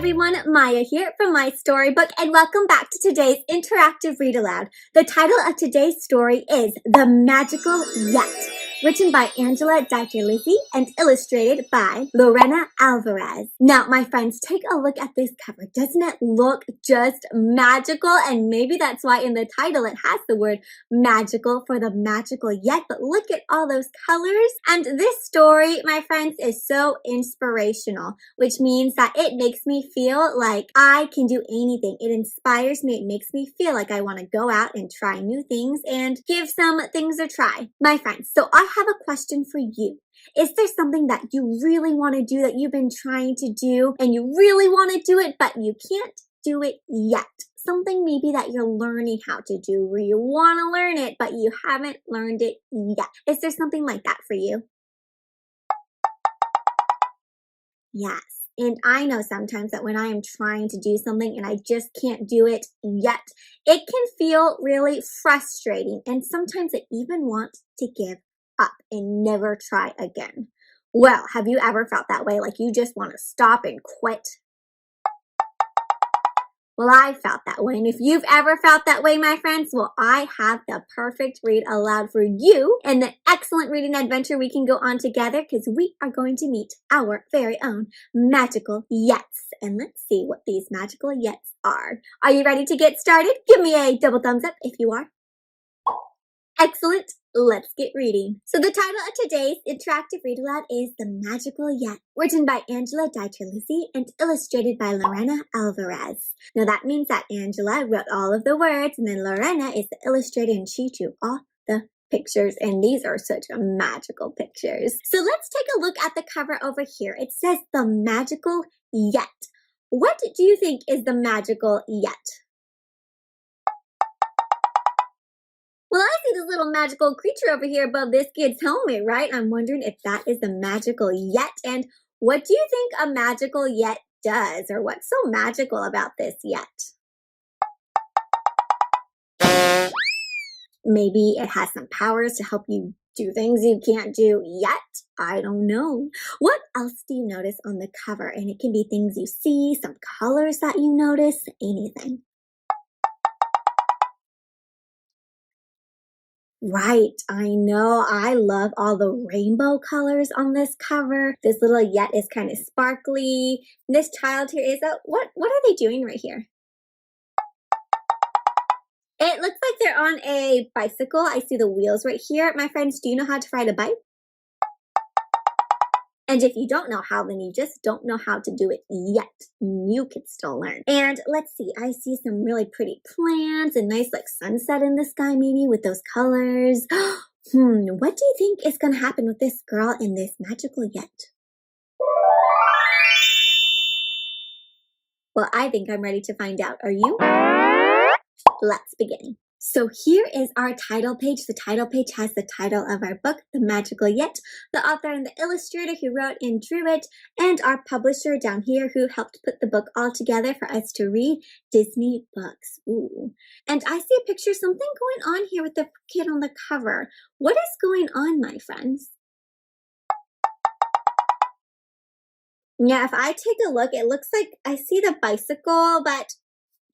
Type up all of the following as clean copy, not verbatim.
everyone, Maya here from My Storybook, and welcome back to today's interactive read aloud. The title of today's story is The Magical Yet, written by DiTerlizzi and illustrated by Lorena Alvarez. Now, my friends, take a look at this cover. Doesn't it look just magical? And maybe that's why in the title it has the word magical for the magical yet, but look at all those colors. And this story, my friends, is so inspirational, which means that it makes me feel like I can do anything. It inspires me. It makes me feel like I want to go out and try new things and give some things a try. My friends, so I have a question for you. Is there something that you really want to do that you've been trying to do and you really want to do it, but you can't do it yet? Something maybe that you're learning how to do, where you want to learn it, but you haven't learned it yet. Is there something like that for you? Yes. And I know sometimes that when I am trying to do something and I just can't do it yet, it can feel really frustrating. And sometimes I even want to give up and never try again. Well, have you ever felt that way? Like you just want to stop and quit? Well, I felt that way. And if you've ever felt that way, my friends, well, I have the perfect read aloud for you and the excellent reading adventure we can go on together because we are going to meet our very own magical yets. And let's see what these magical yets are. Are you ready to get started? Give me a double thumbs up if you are. Excellent. Let's get reading. So the title of today's interactive read aloud is The Magical Yet, written by DiTerlizzi and illustrated by Lorena Alvarez. Now that means that Angela wrote all of the words and then Lorena is the illustrator and she drew all the pictures, and these are such magical pictures. So let's take a look at the cover over here. It says The Magical Yet. What do you think is the magical yet? Well, I see this little magical creature over here above this kid's helmet, right? I'm wondering if that is the magical yet. And what do you think a magical yet does? Or what's so magical about this yet? Maybe it has some powers to help you do things you can't do yet. I don't know. What else do you notice on the cover? And it can be things you see, some colors that you notice, anything. Right, I know. I love all the rainbow colors on this cover. This little yet is kind of sparkly. This child here is what are they doing right here? It looks like they're on a bicycle. I see the wheels right here. My friends, do you know how to ride a bike? And if you don't know how, then you just don't know how to do it yet. You can still learn. And let's see, I see some really pretty plants and nice like sunset in the sky maybe with those colors. What do you think is going to happen with this girl in this magical yet? Well, I think I'm ready to find out. Are you? Let's begin. So here is our title page. The title page has the title of our book, The Magical Yet, the author and the illustrator who wrote and drew it, and our publisher down here who helped put the book all together for us to read, Disney Books. Ooh. And I see a picture, something going on here with the kid on the cover. What is going on, my friends? Yeah, if I take a look, it looks like I see the bicycle, but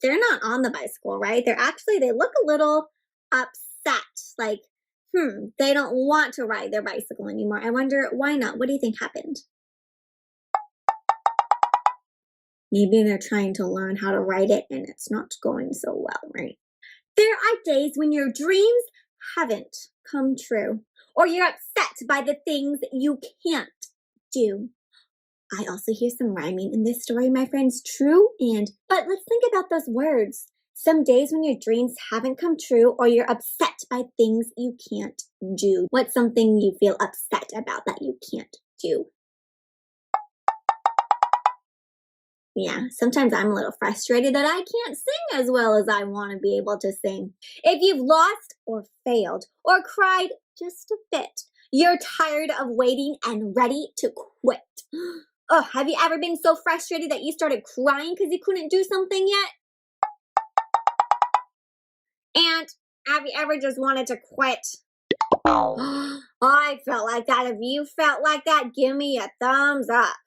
they're not on the bicycle, right? They look a little upset, like, they don't want to ride their bicycle anymore. I wonder why not? What do you think happened? Maybe they're trying to learn how to ride it and it's not going so well, right? There are days when your dreams haven't come true, or you're upset by the things you can't do. I also hear some rhyming in this story, my friends. True but let's think about those words. Some days when your dreams haven't come true or you're upset by things you can't do. What's something you feel upset about that you can't do? Yeah, sometimes I'm a little frustrated that I can't sing as well as I want to be able to sing. If you've lost or failed or cried just a bit, you're tired of waiting and ready to quit. Oh, have you ever been so frustrated that you started crying because you couldn't do something yet? And have you ever just wanted to quit? I felt like that. If you felt like that, give me a thumbs up.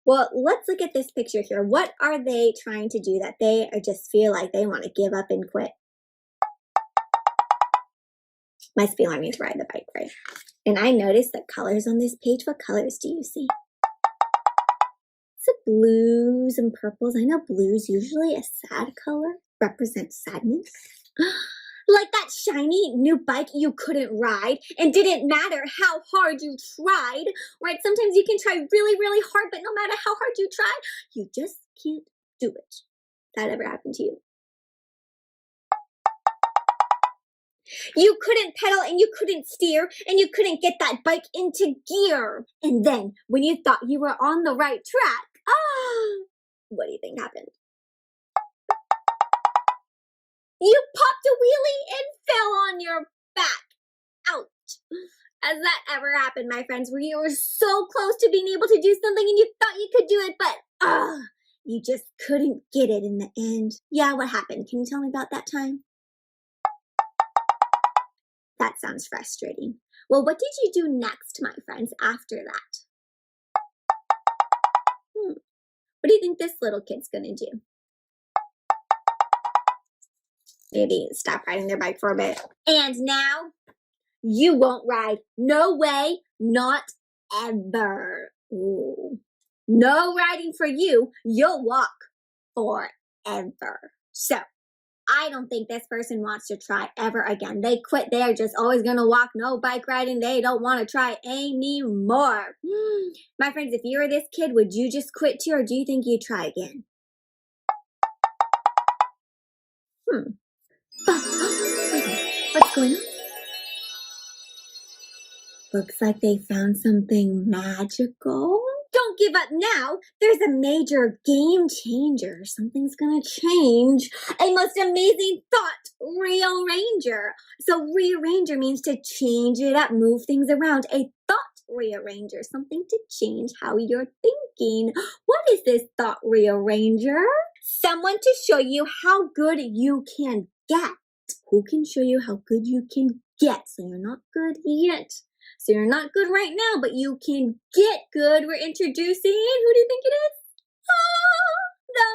Well, let's look at this picture here. What are they trying to do that they just feel like they want to give up and quit? Must be learning to ride the bike, right? And I noticed the colors on this page. What colors do you see? Some blues and purples. I know blue's usually a sad color, represents sadness. Like that shiny new bike you couldn't ride and didn't matter how hard you tried, right? Sometimes you can try really, really hard, but no matter how hard you try, you just can't do it. That ever happened to you? You couldn't pedal and you couldn't steer and you couldn't get that bike into gear. And then when you thought you were on the right track, what do you think happened? You popped a wheelie and fell on your back. Ouch. Has that ever happened, my friends, where you were so close to being able to do something and you thought you could do it, but you just couldn't get it in the end? Yeah, what happened? Can you tell me about that time? That sounds frustrating. Well, what did you do next, my friends, after that? What do you think this little kid's gonna do? Maybe stop riding their bike for a bit. And now you won't ride. No way, not ever. Ooh. No riding for you. You'll walk forever. So I don't think this person wants to try ever again. They quit. They're just always going to walk. No bike riding. They don't want to try anymore. My friends, if you were this kid, would you just quit too, or do you think you'd try again? What's going on? Looks like they found something magical. Don't give up now. There's a major game changer. Something's gonna change. A most amazing thought rearranger. So rearranger means to change it up, move things around. A thought rearranger, something to change how you're thinking. What is this thought rearranger? Someone to show you how good you can get. Who can show you how good you can get? So you're not good yet. So you're not good right now, but you can get good. We're introducing, who do you think it is? The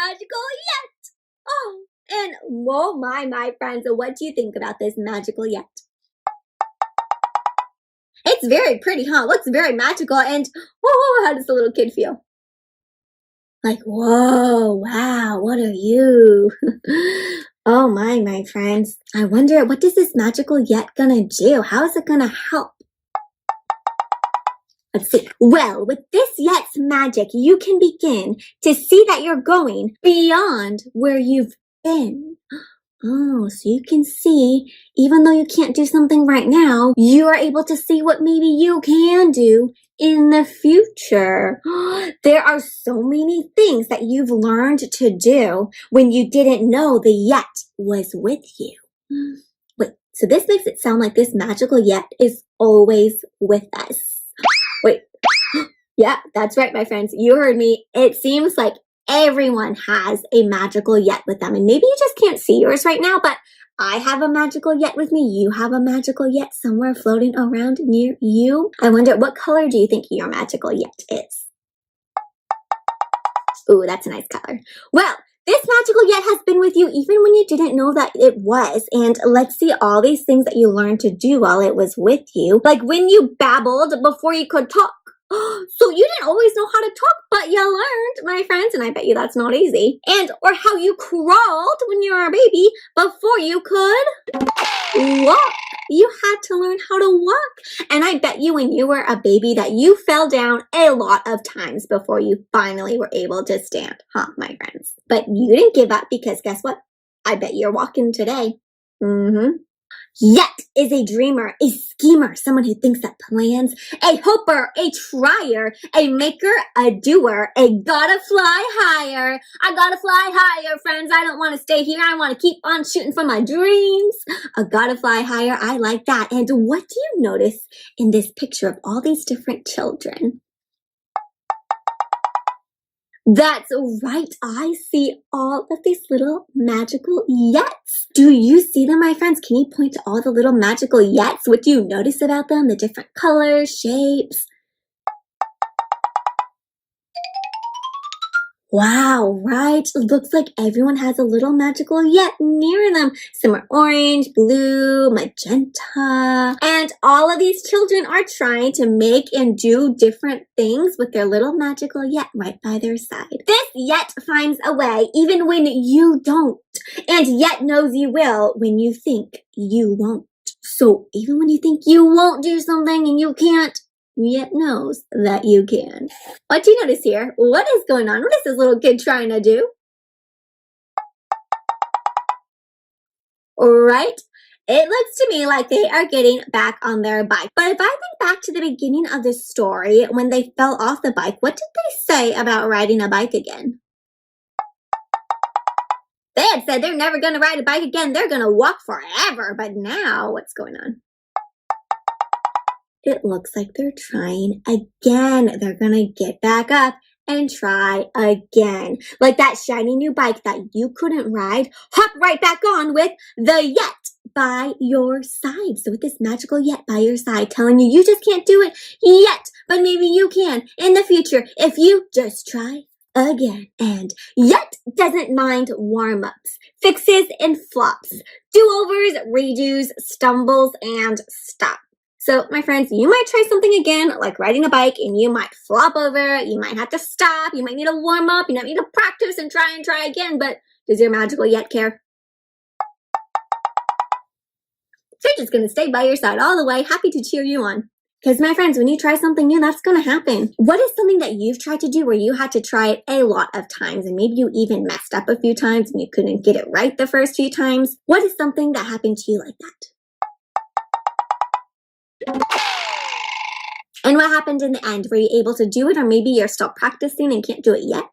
magical yet. And oh my friends, what do you think about this magical yet? It's very pretty, huh? Looks very magical. And how does the little kid feel? Like, whoa, wow, what are you? Oh my friends. I wonder, what is this magical yet gonna do? How is it gonna help? Let's see. Well, with this yet's magic, you can begin to see that you're going beyond where you've been. Oh, so you can see, even though you can't do something right now, you are able to see what maybe you can do in the future. There are so many things that you've learned to do when you didn't know the yet was with you. Wait, so this makes it sound like this magical yet is always with us. Wait, yeah, that's right, my friends. You heard me. It seems like everyone has a magical yet with them. And maybe you just can't see yours right now, but I have a magical yet with me. You have a magical yet somewhere floating around near you. I wonder, what color do you think your magical yet is? Ooh, that's a nice color. Well, this magical yet has been with you even when you didn't know that it was. And let's see all these things that you learned to do while it was with you. Like when you babbled before you could talk. So you didn't always know how to talk, but you learned, my friends, and I bet you that's not easy. And, or how you crawled when you were a baby before you could walk. You had to learn how to walk. And I bet you when you were a baby that you fell down a lot of times before you finally were able to stand, huh, my friends? But you didn't give up, because guess what? I bet you're walking today. Yet is a dreamer, a schemer, someone who thinks that plans, a hoper, a trier, a maker, a doer, a gotta fly higher. I gotta fly higher, friends. I don't want to stay here. I want to keep on shooting for my dreams. A gotta fly higher. I like that. And what do you notice in this picture of all these different children? That's right. I see all of these little magical yets. Do you see them, my friends? Can you point to all the little magical yets? What do you notice about them? The different colors, shapes? Wow, right? Looks like everyone has a little magical yet near them. Some are orange, blue, magenta. And all of these children are trying to make and do different things with their little magical yet right by their side. This yet finds a way even when you don't, and yet knows you will when you think you won't. So even when you think you won't do something and you can't, yet knows that you can. What do you notice here? What is going on? What is this little kid trying to do? Right? It looks to me like they are getting back on their bike. But if I think back to the beginning of this story, when they fell off the bike, what did they say about riding a bike again? They had said they're never going to ride a bike again. They're going to walk forever. But now, what's going on? It looks like they're trying again. They're gonna get back up and try again. Like that shiny new bike that you couldn't ride, hop right back on with the yet by your side. So with this magical yet by your side telling you just can't do it yet, but maybe you can in the future if you just try again. And yet doesn't mind warm-ups, fixes and flops, do-overs, redos, stumbles, and stop. So, my friends, you might try something again, like riding a bike, and you might flop over, you might have to stop, you might need to warm up, you might need to practice and try again, but does your magical yet care? They're just going to stay by your side all the way, happy to cheer you on. Because, my friends, when you try something new, that's going to happen. What is something that you've tried to do where you had to try it a lot of times, and maybe you even messed up a few times and you couldn't get it right the first few times? What is something that happened to you like that? And what happened in the end? Were you able to do it, or maybe you're still practicing and can't do it yet?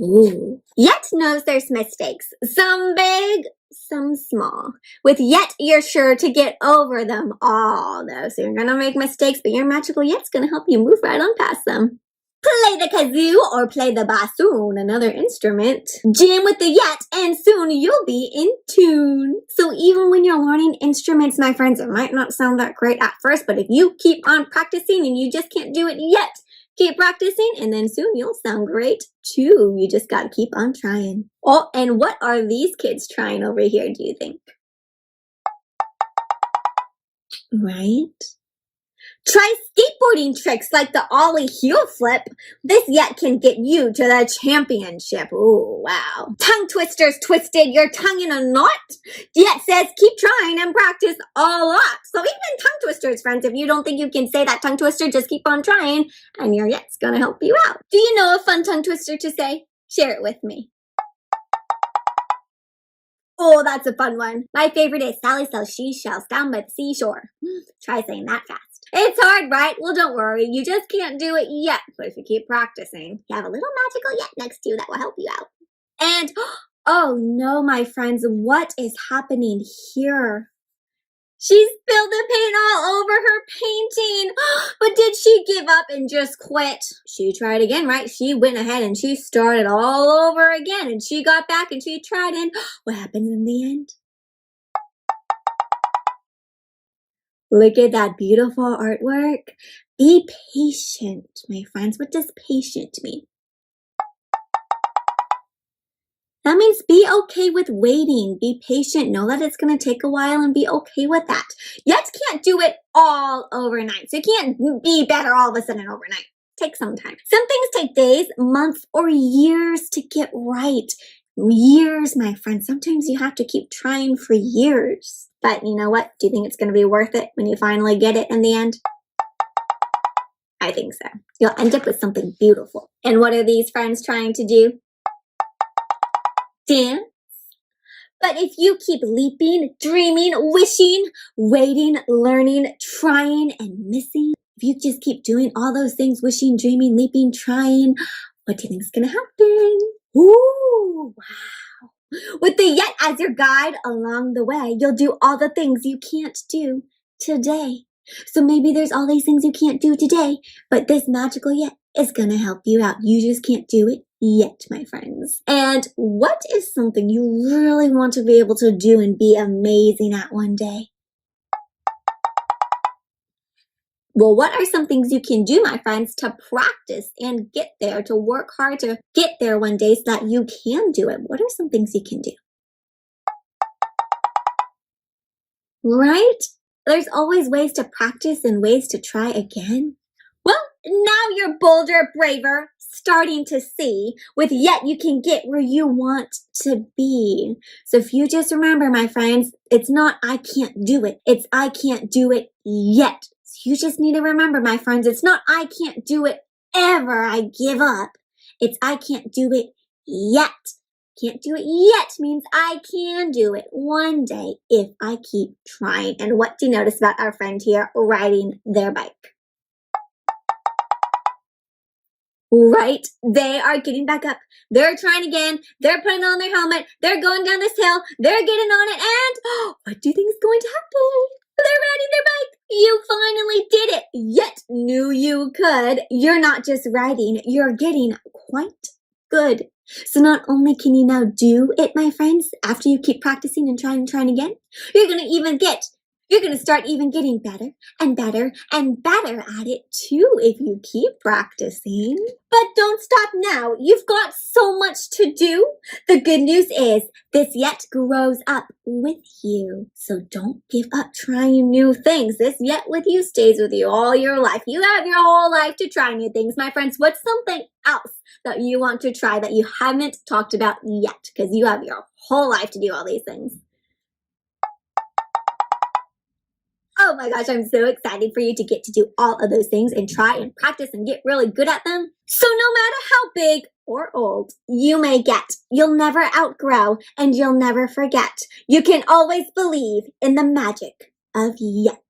Ooh. Yet knows there's mistakes. Some big, some small. With yet, you're sure to get over them all, though. So you're going to make mistakes, but your magical yet's going to help you move right on past them. Play the kazoo or play the bassoon, another instrument. Jam with the yet, and soon you'll be in tune. So even when you're learning instruments, my friends, it might not sound that great at first, but if you keep on practicing and you just can't do it yet, keep practicing, and then soon you'll sound great too. You just gotta keep on trying. Oh, and what are these kids trying over here, do you think? Right? Try skateboarding tricks like the ollie heel flip. This yet can get you to the championship. Ooh, wow. Tongue twisters twisted your tongue in a knot. Yet says keep trying and practice a lot. So even tongue twisters, friends, if you don't think you can say that tongue twister, just keep on trying and your yet's gonna help you out. Do you know a fun tongue twister to say? Share it with me. Oh, that's a fun one. My favorite is Sally sells seashells down by the seashore. Try saying that fast. It's hard, right? Well, don't worry. You just can't do it yet. But if you keep practicing, you have a little magical yet next to you that will help you out. And, oh no, my friends, what is happening here? She spilled the paint all over her painting. But did she give up and just quit? She tried again, right? She went ahead and she started all over again. And she got back and she tried. And what happens in the end? Look at that beautiful artwork. Be patient, my friends. What does patient mean? That means be okay with waiting. Be patient. Know that it's going to take a while and be okay with that. Yet can't do it all overnight. So you can't be better all of a sudden overnight. Take some time. Some things take days, months, or years to get right. Years, my friend. Sometimes you have to keep trying for years. But you know what? Do you think it's going to be worth it when you finally get it in the end? I think so. You'll end up with something beautiful. And what are these friends trying to do? Dance. But if you keep leaping, dreaming, wishing, waiting, learning, trying, and missing, if you just keep doing all those things, wishing, dreaming, leaping, trying, what do you think is going to happen? Ooh, wow. With the yet as your guide along the way, you'll do all the things you can't do today. So maybe there's all these things you can't do today, but this magical yet is going to help you out. You just can't do it yet, my friends. And what is something you really want to be able to do and be amazing at one day? Well, what are some things you can do, my friends, to practice and get there, to work hard to get there one day so that you can do it? What are some things you can do? Right? There's always ways to practice and ways to try again. Well, now you're bolder, braver, starting to see with yet you can get where you want to be. So if you just remember, my friends, it's not I can't do it. It's I can't do it yet. So you just need to remember, my friends, it's not I can't do it ever. I give up. It's I can't do it yet. Can't do it yet means I can do it one day if I keep trying. And what do you notice about our friend here riding their bike? Right? They are getting back up. They're trying again. They're putting on their helmet. They're going down this hill. They're getting on it. And what do you think is going to happen? They're riding their bike. You finally did it. Yet knew you could. You're not just riding. You're getting quite good. So not only can you now do it, my friends, after you keep practicing and trying again, you're going to start even getting better and better and better at it too if you keep practicing. But don't stop now. You've got so much to do. The good news is this yet grows up with you. So don't give up trying new things. This yet with you stays with you all your life. You have your whole life to try new things. My friends, what's something else that you want to try that you haven't talked about yet? Because you have your whole life to do all these things. Oh my gosh, I'm so excited for you to get to do all of those things and try and practice and get really good at them. So no matter how big or old you may get, you'll never outgrow and you'll never forget. You can always believe in the magic of yet.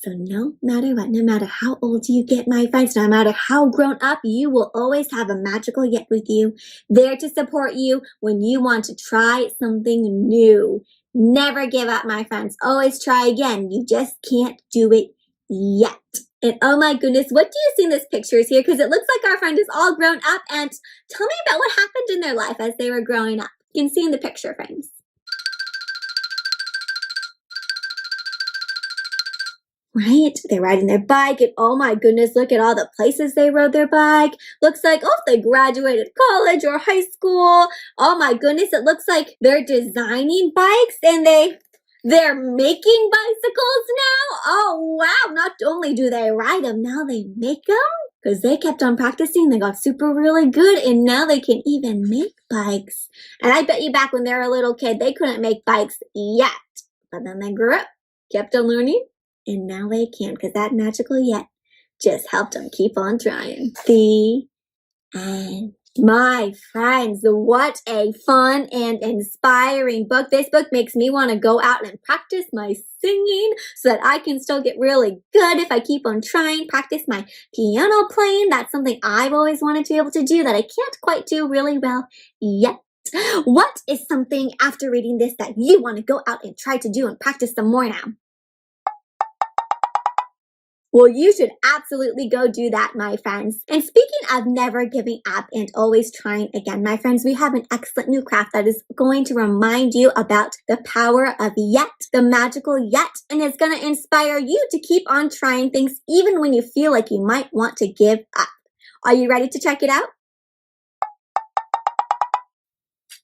So no matter what, no matter how old you get, my friends, no matter how grown up, you will always have a magical yet with you, there to support you when you want to try something new. Never give up, my friends. Always try again. You just can't do it yet. And oh my goodness, what do you see in this pictures here? Because it looks like our friend is all grown up. And tell me about what happened in their life as they were growing up. You can see in the picture frames. Right? They're riding their bike, and oh my goodness, look at all the places they rode their bike. Looks like, oh, they graduated college or high school. Oh my goodness, it looks like they're designing bikes and they're making bicycles now. Oh wow, not only do they ride them, now they make them. Because they kept on practicing, they got super really good, and now they can even make bikes. And I bet you back when they were a little kid, they couldn't make bikes yet. But then they grew up, kept on learning, and now they can, because that magical yet just helped them keep on trying. The end. My friends, what a fun and inspiring book. This book makes me want to go out and practice my singing so that I can still get really good if I keep on trying, practice my piano playing. That's something I've always wanted to be able to do that I can't quite do really well yet. What is something after reading this that you want to go out and try to do and practice some more now? Well, you should absolutely go do that, my friends. And speaking of never giving up and always trying again, my friends, we have an excellent new craft that is going to remind you about the power of yet, the magical yet, and it's going to inspire you to keep on trying things even when you feel like you might want to give up. Are you ready to check it out?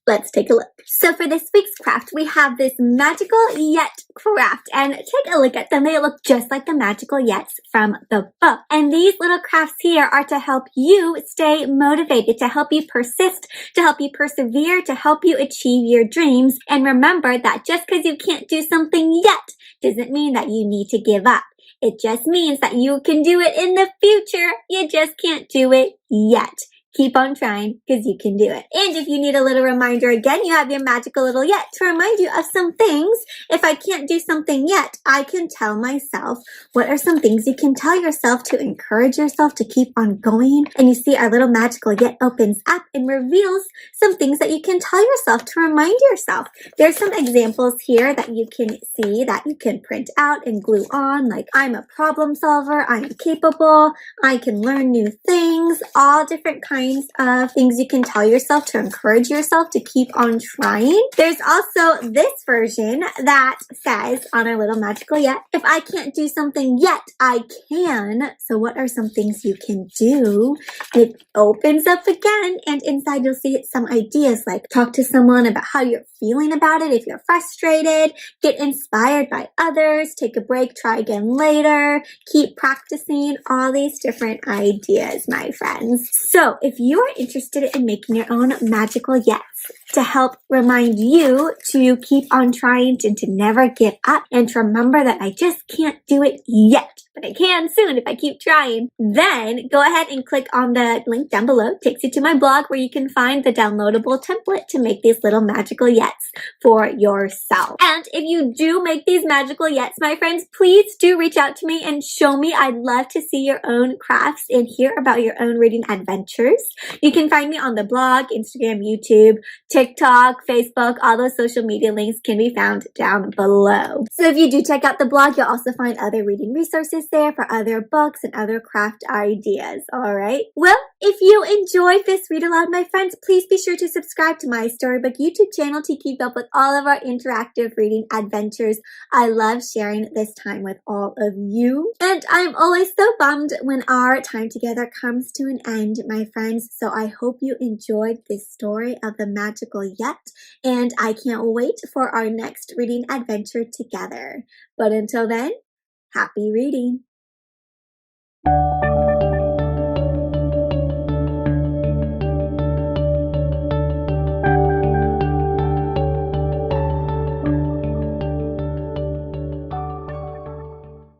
Let's take a look. So for this week's craft, we have this magical yet craft, and take a look at them. They look just like the magical yets from the book. And these little crafts here are to help you stay motivated, to help you persist, to help you persevere, to help you achieve your dreams. And remember that just because you can't do something yet doesn't mean that you need to give up. It just means that you can do it in the future. You just can't do it yet. Keep on trying because you can do it. And if you need a little reminder again, you have your magical little yet to remind you of some things. If I can't do something yet, I can tell myself. What are some things you can tell yourself to encourage yourself to keep on going? And you see our little magical yet opens up and reveals some things that you can tell yourself to remind yourself. There's some examples here that you can see that you can print out and glue on, like I'm a problem solver, I'm capable, I can learn new things, all different kinds kinds of things you can tell yourself to encourage yourself to keep on trying. There's also this version that says on our little magical yet, if I can't do something yet, I can. So what are some things you can do? It opens up again, and inside you'll see some ideas like talk to someone about how you're feeling about it if you're frustrated, get inspired by others, take a break, try again later, keep practicing, all these different ideas, my friends. So if you are interested in making your own magical yets to help remind you to keep on trying and to never give up and to remember that I just can't do it yet, but I can soon if I keep trying, then go ahead and click on the link down below. It takes you to my blog where you can find the downloadable template to make these little magical yets for yourself. And if you do make these magical yets, my friends, please do reach out to me and show me. I'd love to see your own crafts and hear about your own reading adventures. You can find me on the blog, Instagram, YouTube, TikTok, Facebook. All those social media links can be found down below. So if you do check out the blog, you'll also find other reading resources there for other books and other craft ideas. All right. Well, if you enjoyed this read aloud, my friends, please be sure to subscribe to my Storybook YouTube channel to keep up with all of our interactive reading adventures. I love sharing this time with all of you. And I'm always so bummed when our time together comes to an end, my friends. So I hope you enjoyed this story of the magical yet, and I can't wait for our next reading adventure together. But until then, happy reading.